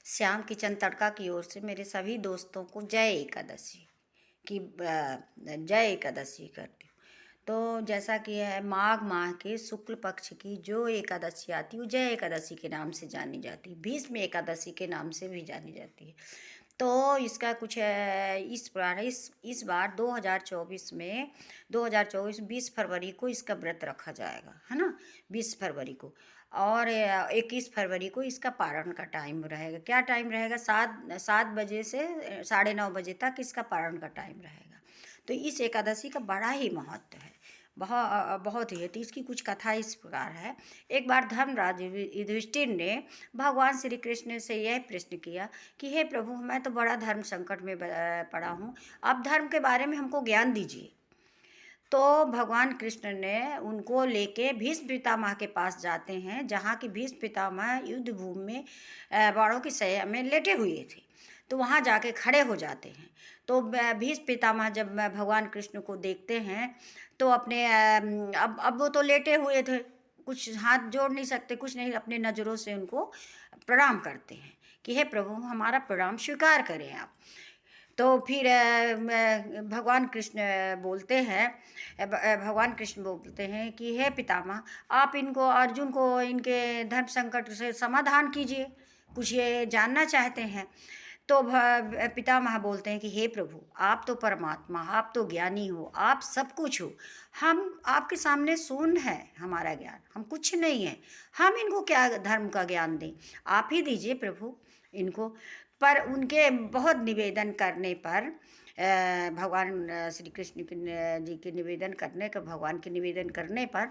Shyam kitchen तड़का की ओर से मेरे सभी दोस्तों को जय एकादशी की जय एकादशी करती हूँ। तो जैसा कि है माघ माह के शुक्ल पक्ष की जो एकादशी आती है वो जय एकादशी के नाम से जानी जाती है, भीष्म एकादशी के नाम से भी जानी जाती है। तो इसका कुछ इस प्रकार है, इस बार 2024 में 20 फरवरी को इसका व्रत रखा जाएगा, है ना, 20 फरवरी को। और 21 फरवरी को इसका पारण का टाइम रहेगा। क्या टाइम रहेगा? 7 बजे से 9:30 बजे तक इसका पारण का टाइम रहेगा। तो इस एकादशी का बड़ा ही महत्व है, बहुत ही है। तो इसकी कुछ कथा इस प्रकार है। एक बार धर्मराज युधिष्ठिर ने भगवान श्री कृष्ण से यह प्रश्न किया कि हे प्रभु, मैं तो बड़ा धर्म संकट में पड़ा हूँ, आप धर्म के बारे में हमको ज्ञान दीजिए। तो भगवान कृष्ण ने उनको लेके भीष्म पितामह के पास जाते हैं, जहाँ की भीष्म पितामह युद्ध भूमि में बाणों की सैया में लेटे हुए थे। तो वहाँ जाके खड़े हो जाते हैं। तो भीष्म पितामह जब भगवान कृष्ण को देखते हैं तो अपने अब वो तो लेटे हुए थे, कुछ हाथ जोड़ नहीं सकते, कुछ नहीं, अपने नज़रों से उनको प्रणाम करते हैं कि हे प्रभु, हमारा प्रणाम स्वीकार करें आप। तो फिर भगवान कृष्ण बोलते हैं भगवान कृष्ण बोलते हैं कि हे पितामह, आप इनको, अर्जुन को, इनके धर्म संकट से समाधान कीजिए, कुछ ये जानना चाहते हैं। तो पितामह बोलते हैं कि हे प्रभु, आप तो परमात्मा, आप तो ज्ञानी हो, आप सब कुछ हो, हम आपके सामने शून्य है, हमारा ज्ञान, हम कुछ नहीं है, हम इनको क्या धर्म का ज्ञान दें, आप ही दीजिए प्रभु इनको। पर उनके बहुत निवेदन करने पर भगवान श्री कृष्ण जी के निवेदन करने का, भगवान के निवेदन करने पर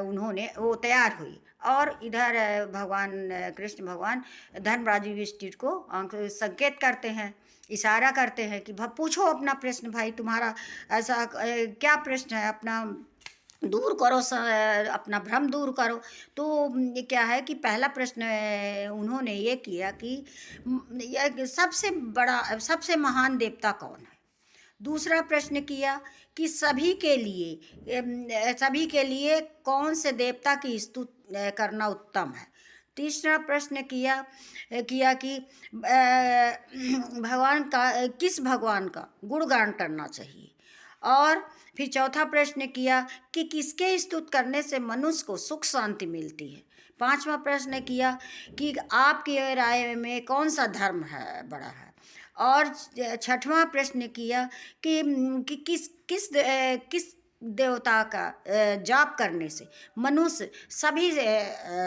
उन्होंने, वो तैयार हुई। और इधर भगवान कृष्ण भगवान धर्मराज युधिष्ठिर को संकेत करते हैं, इशारा करते हैं कि पूछो अपना प्रश्न, भाई तुम्हारा ऐसा क्या प्रश्न है, अपना दूर करो, अपना भ्रम दूर करो। तो ये क्या है कि पहला प्रश्न उन्होंने ये किया कि ये सबसे बड़ा, सबसे महान देवता कौन है। दूसरा प्रश्न किया कि सभी के लिए कौन से देवता की स्तुति करना उत्तम है। तीसरा प्रश्न किया कि भगवान का, किस भगवान का गुणगान करना चाहिए। और फिर चौथा प्रश्न किया कि किसके स्तुति करने से मनुष्य को सुख शांति मिलती है। पांचवा प्रश्न किया कि आपकी राय में कौन सा धर्म है बड़ा है। और छठवां प्रश्न किया कि किस देवता का जाप करने से मनुष्य सभी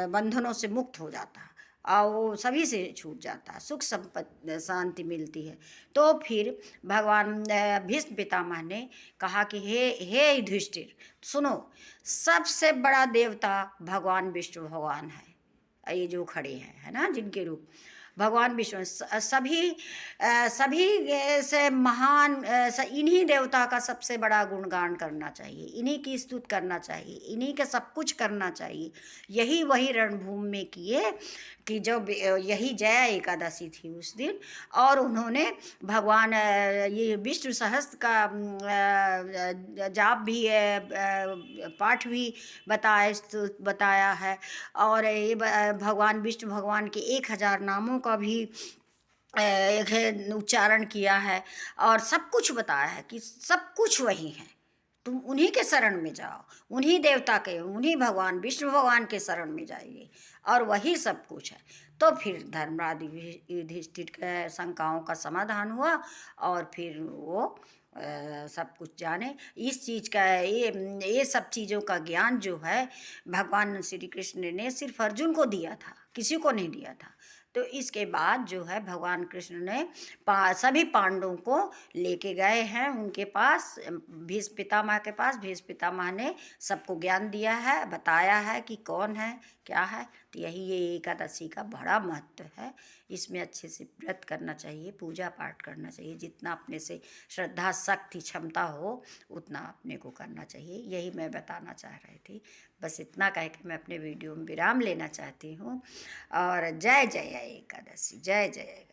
बंधनों से मुक्त हो जाता है और वो सभी से छूट जाता है, सुख संपत्ति शांति मिलती है। तो फिर भगवान भीष्म पितामह ने कहा कि हे युधिष्ठिर, सुनो, सबसे बड़ा देवता भगवान विष्णु भगवान है, ये जो खड़े हैं, है ना, जिनके रूप भगवान विष्णु, सभी से महान, इन्हीं देवता का सबसे बड़ा गुणगान करना चाहिए, इन्हीं की स्तुति करना चाहिए, इन्हीं का सब कुछ करना चाहिए। यही वही रणभूमि में किए कि जब यही जया एकादशी थी उस दिन, और उन्होंने भगवान ये विष्णु सहस्त्र का जाप भी पाठ भी बताया है। और ये भगवान विष्णु भगवान के 1000 नामों का भी उच्चारण किया है, और सब कुछ बताया है कि सब कुछ वही है, तुम उन्हीं के शरण में जाओ, उन्हीं देवता के, उन्हीं भगवान विष्णु भगवान के शरण में जाइए, और वही सब कुछ है। तो फिर धर्मराज युधिष्ठिर के शंकाओं का समाधान हुआ, और फिर वो सब कुछ जाने। इस चीज़ का, ये सब चीज़ों का ज्ञान जो है भगवान श्री कृष्ण ने सिर्फ अर्जुन को दिया था, किसी को नहीं दिया था। तो इसके बाद जो है भगवान कृष्ण ने सभी पांडवों को लेके गए हैं उनके पास, भीष्म पितामह के पास। भीष्म पितामह ने सबको ज्ञान दिया है, बताया है कि कौन है, क्या है। तो यही ये एकादशी का बड़ा महत्व है। इसमें अच्छे से व्रत करना चाहिए, पूजा पाठ करना चाहिए, जितना अपने से श्रद्धा शक्ति क्षमता हो उतना अपने को करना चाहिए। यही मैं बताना चाह रही थी। बस इतना कह के मैं अपने वीडियो में विराम लेना चाहती हूँ। और जय जय एकादशी, जय जय एकादशी।